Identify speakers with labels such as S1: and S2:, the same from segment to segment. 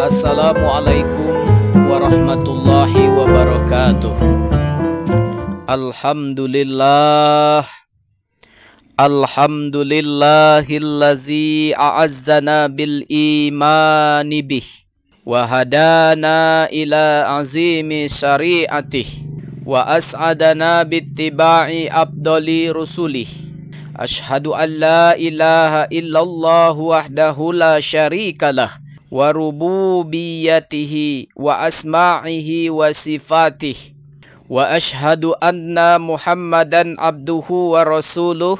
S1: Assalamualaikum warahmatullahi wabarakatuh. Alhamdulillahillazi a'azzana bil imani bih wa hadana ila azimi syari'atih wa as'adana bittiba'i afdali rusulih. Ashhadu an la ilaha illallah wahdahu la syarikalah wa rububiyyatihi wa asma'ihi wa sifatih wa ashhadu anna Muhammadan abduhu wa rasuluh.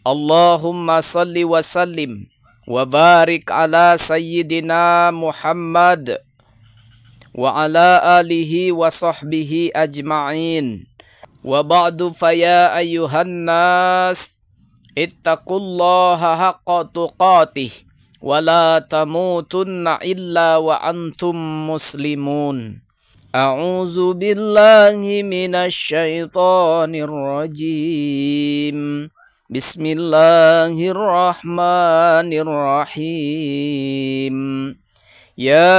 S1: Allahumma salli wa sallim wa barik ala sayyidina Muhammad wa ala alihi wa sahbihi ajma'in. Wa ba'du faya ayyuhan nas ittaqullaha haqqa tuqatih wa la tamutunna illa wa antum muslimun. A'udzu billahi minasy syaithanir rajim. Bismillahirrahmanirrahim. Ya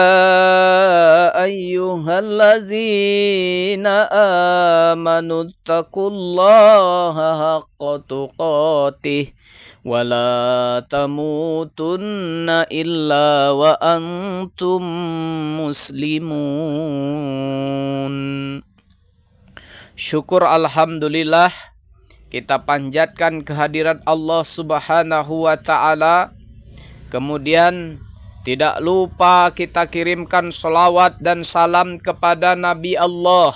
S1: ayyuhallazina amanu taqullaha haqqa tuqatih wa la tamutunna illa wa antum muslimun. Syukur alhamdulillah, kita panjatkan kehadirat Allah Subhanahu wa ta'ala. Kemudian tidak lupa kita kirimkan salawat dan salam kepada Nabi Allah.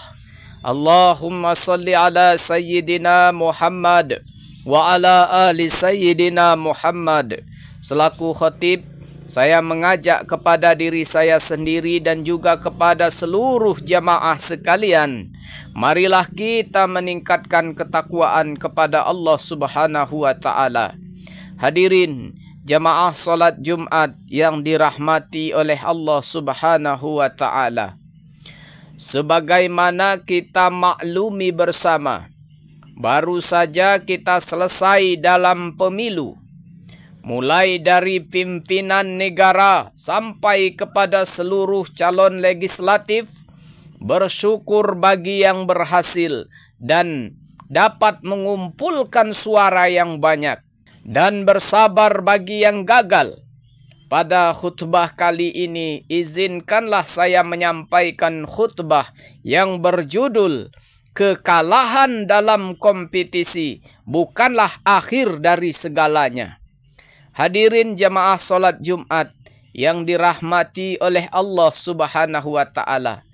S1: Allahumma salli ala sayyidina Muhammad wa ala ali sayyidina Muhammad. Selaku khatib, saya mengajak kepada diri saya sendiri dan juga kepada seluruh jamaah sekalian. Marilah kita meningkatkan ketakwaan kepada Allah Subhanahu wa ta'ala. Hadirin jamaah salat Jumat yang dirahmati oleh Allah Subhanahu wa ta'ala. Sebagaimana kita maklumi bersama, baru saja kita selesai dalam pemilu. Mulai dari pimpinan negara sampai kepada seluruh calon legislatif. Bersyukur bagi yang berhasil dan dapat mengumpulkan suara yang banyak, dan bersabar bagi yang gagal. Pada khutbah kali ini, izinkanlah saya menyampaikan khutbah yang berjudul kekalahan dalam kompetisi bukanlah akhir dari segalanya. Hadirin jamaah salat Jumat yang dirahmati oleh Allah Subhanahu wa ta'ala.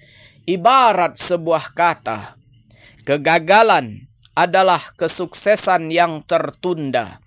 S1: Ibarat sebuah kata, kegagalan adalah kesuksesan yang tertunda.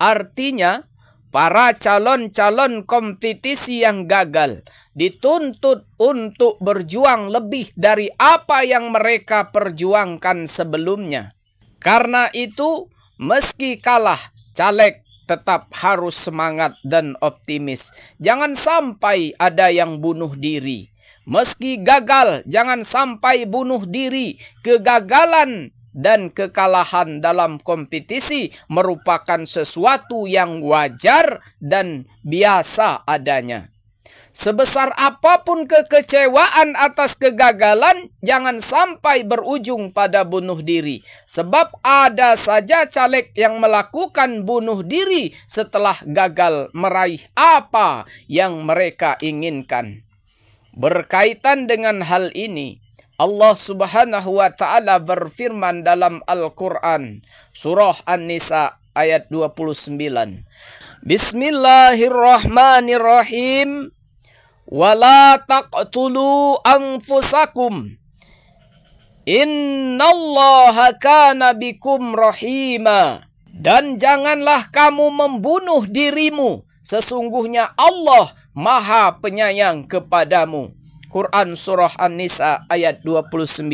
S1: Artinya, para calon-calon kompetisi yang gagal dituntut untuk berjuang lebih dari apa yang mereka perjuangkan sebelumnya. Karena itu, meski kalah, caleg tetap harus semangat dan optimis. Jangan sampai ada yang bunuh diri. Meski gagal, jangan sampai bunuh diri. Kegagalan dan kekalahan dalam kompetisi merupakan sesuatu yang wajar dan biasa adanya. Sebesar apapun kekecewaan atas kegagalan, jangan sampai berujung pada bunuh diri. Sebab ada saja caleg yang melakukan bunuh diri setelah gagal meraih apa yang mereka inginkan. Berkaitan dengan hal ini, Allah Subhanahu wa ta'ala berfirman dalam Al-Quran, surah An-Nisa ayat 29. Bismillahirrahmanirrahim. Wala taqtulu anfusakum. Innallaha kana bikum rahima. Dan janganlah kamu membunuh dirimu. Sesungguhnya Allah Maha penyayang kepadamu. Quran surah An-Nisa ayat 29.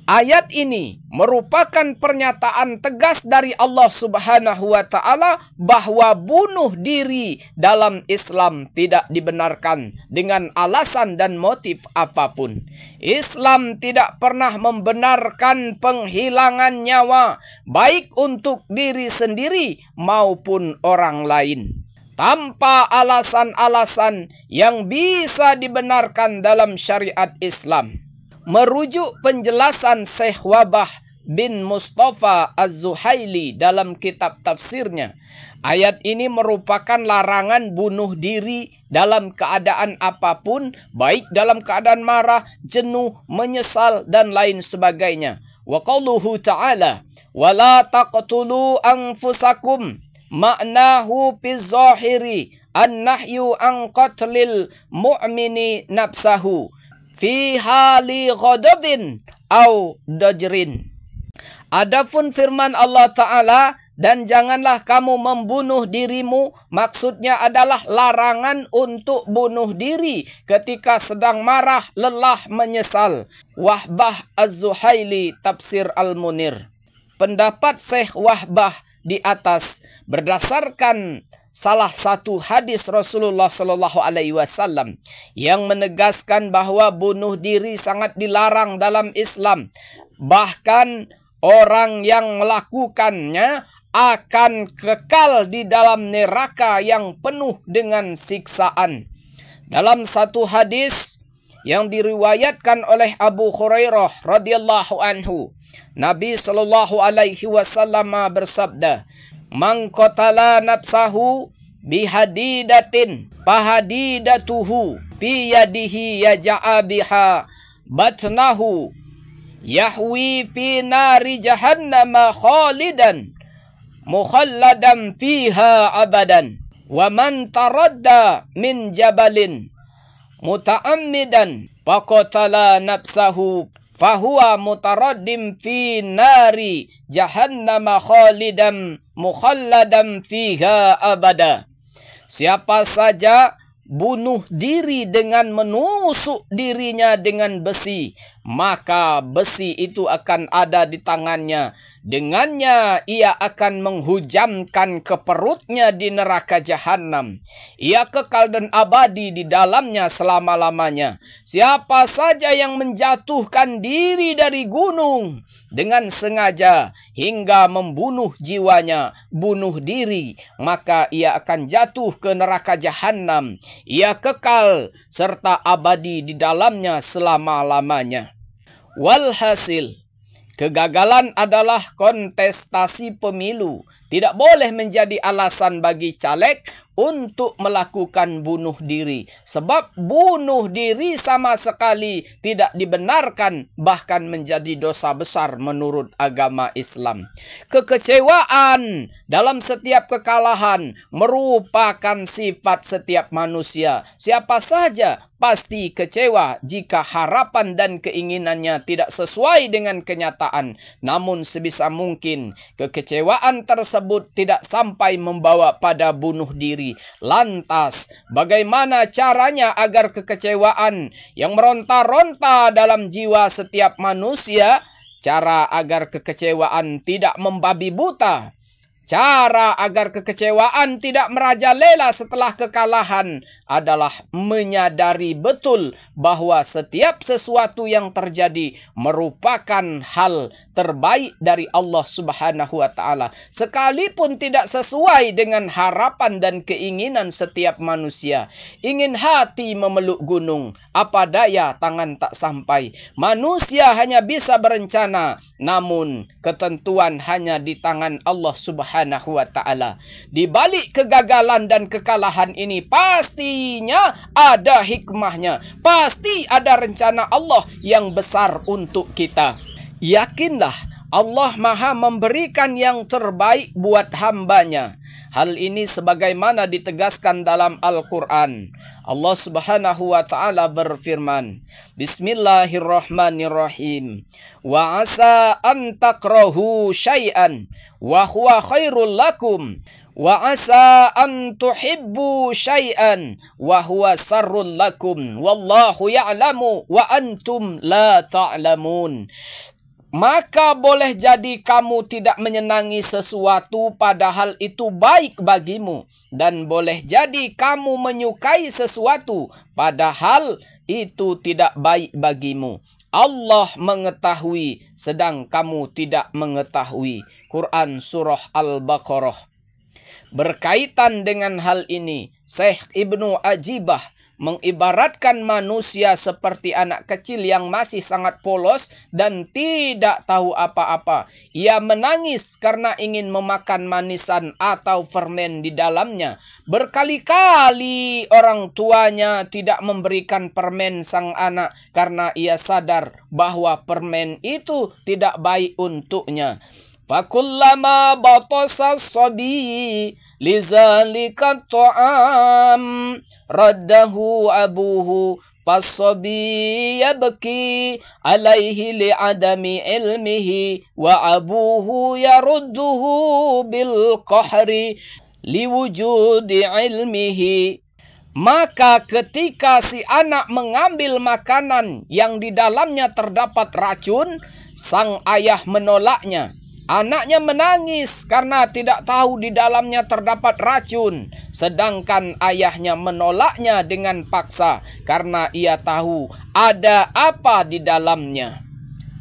S1: Ayat ini merupakan pernyataan tegas dari Allah Subhanahu wa ta'ala bahwa bunuh diri dalam Islam tidak dibenarkan dengan alasan dan motif apapun. Islam tidak pernah membenarkan penghilangan nyawa baik untuk diri sendiri maupun orang lain. tanpa alasan-alasan yang bisa dibenarkan dalam syariat Islam. Merujuk penjelasan Syekh Wahbah bin Mustafa Az-Zuhaili dalam kitab tafsirnya, ayat ini merupakan larangan bunuh diri dalam keadaan apapun, baik dalam keadaan marah, jenuh, menyesal, dan lain sebagainya. Wa qauluhu ta'ala, wala taqtulu anfusakum, maknahu fi zahiri an-nahyu an qatlil mu'mini nafsahu fi hali ghadabin au dajrin. Adapun firman Allah Ta'ala, dan janganlah kamu membunuh dirimu, maksudnya adalah larangan untuk bunuh diri ketika sedang marah, lelah, menyesal. Wahbah Az-Zuhaili Tafsir Al-Munir. Pendapat Syekh Wahbah di atas berdasarkan salah satu hadis Rasulullah Shallallahu Alaihi Wasallam yang menegaskan bahwa bunuh diri sangat dilarang dalam Islam. Bahkan orang yang melakukannya akan kekal di dalam neraka yang penuh dengan siksaan. Dalam satu hadis yang diriwayatkan oleh Abu Hurairah radhiyallahu anhu, Nabi sallallahu alaihi wasallam bersabda, "Man qatala nafsahu bihadidatin fahadidatuhu fi yadihi yaj'a biha batnahu yahwi fi nari jahannama khalidan mukhalladan fiha abadan wa man taradda min jabalin muta'ammidan faqatala nafsahu fahuwa mutaraddim fi nari jahannama khalidan mukhalladan fiha abada." Siapa saja bunuh diri dengan menusuk dirinya dengan besi, maka besi itu akan ada di tangannya. Dengannya ia akan menghujamkan ke perutnya di neraka jahanam. Ia kekal dan abadi di dalamnya selama-lamanya. Siapa saja yang menjatuhkan diri dari gunung dengan sengaja hingga membunuh jiwanya, bunuh diri, maka ia akan jatuh ke neraka jahanam. Ia kekal serta abadi di dalamnya selama-lamanya. Walhasil, kegagalan adalah kontestasi pemilu. Tidak boleh menjadi alasan bagi caleg untuk melakukan bunuh diri. Sebab bunuh diri sama sekali tidak dibenarkan, bahkan menjadi dosa besar menurut agama Islam. Kekecewaan dalam setiap kekalahan merupakan sifat setiap manusia. Siapa saja pasti kecewa jika harapan dan keinginannya tidak sesuai dengan kenyataan. Namun sebisa mungkin kekecewaan tersebut tidak sampai membawa pada bunuh diri. Lantas, bagaimana caranya agar kekecewaan yang meronta-ronta dalam jiwa setiap manusia, cara agar kekecewaan tidak membabi buta, cara agar kekecewaan tidak merajalela setelah kekalahan adalah menyadari betul bahwa setiap sesuatu yang terjadi merupakan hal terbaik dari Allah Subhanahu wa Ta'ala. Sekalipun tidak sesuai dengan harapan dan keinginan setiap manusia. Ingin hati memeluk gunung, apa daya tangan tak sampai. Manusia hanya bisa berencana, namun ketentuan hanya di tangan Allah Subhanahu wa Ta'ala. Di balik kegagalan dan kekalahan ini pastinya ada hikmahnya. Pasti ada rencana Allah yang besar untuk kita. Yakinlah Allah Maha memberikan yang terbaik buat hambanya. Hal ini sebagaimana ditegaskan dalam Al-Quran. Allah Subhanahu wa Ta'ala berfirman, Bismillahirrahmanirrahim. Wa asa an takrahu syai'an wa huwa khairul lakum. Wa asa an tuhibbu syai'an wa huwa sarrul lakum. Wallahu ya'lamu wa antum la ta'lamun. Maka boleh jadi kamu tidak menyenangi sesuatu padahal itu baik bagimu. Dan boleh jadi kamu menyukai sesuatu padahal itu tidak baik bagimu. Allah mengetahui sedang kamu tidak mengetahui. Quran Surah Al-Baqarah. Berkaitan dengan hal ini, Syekh Ibnu Ajibah mengibaratkan manusia seperti anak kecil yang masih sangat polos dan tidak tahu apa-apa. Ia menangis karena ingin memakan manisan atau permen di dalamnya. Berkali-kali orang tuanya tidak memberikan permen sang anak karena ia sadar bahwa permen itu tidak baik untuknya. Fakullama batasa sabi lizalika ta'am raddahu abuhu fasabi yabki alaihi li'adami ilmihi wa abuhu yarudduhu bil qahri liwujudi ilmihi. Maka ketika si anak mengambil makanan yang di dalamnya terdapat racun, sang ayah menolaknya. Anaknya menangis karena tidak tahu di dalamnya terdapat racun. Sedangkan ayahnya menolaknya dengan paksa karena ia tahu ada apa di dalamnya.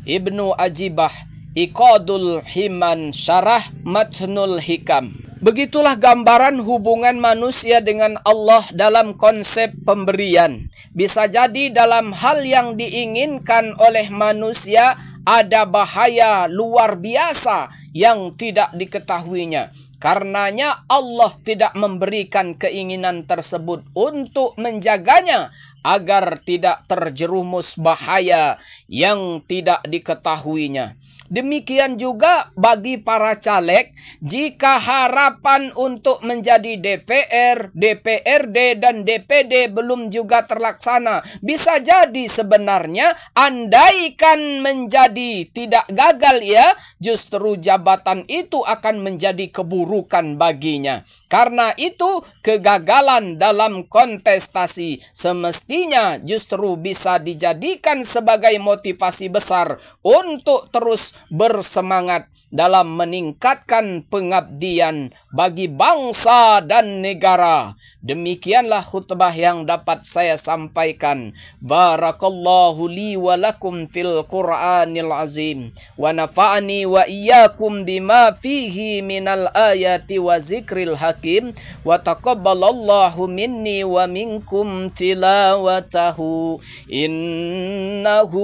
S1: Ibnu Ajibah, Iqadul Himan, Syarah Matnul Hikam. Begitulah gambaran hubungan manusia dengan Allah dalam konsep pemberian. Bisa jadi dalam hal yang diinginkan oleh manusia ada bahaya luar biasa yang tidak diketahuinya. Karenanya Allah tidak memberikan keinginan tersebut untuk menjaganya agar tidak terjerumus bahaya yang tidak diketahuinya. Demikian juga bagi para caleg, jika harapan untuk menjadi DPR, DPRD, dan DPD belum juga terlaksana, bisa jadi sebenarnya andaikan menjadi tidak gagal ya, justru jabatan itu akan menjadi keburukan baginya. Karena itu kegagalan dalam kontestasi semestinya justru bisa dijadikan sebagai motivasi besar untuk terus bersemangat dalam meningkatkan pengabdian bagi bangsa dan negara. Demikianlah khutbah yang dapat saya sampaikan. Barakallahu li wa lakum fil Qur'anil azim. Wa nafa'ani wa iyyakum bima fihi minal ayati wa zikril hakim. Wa taqabbalallahu minni wa minkum tilawatahu. Innahu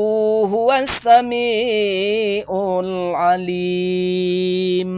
S1: huwas sami'ul alim.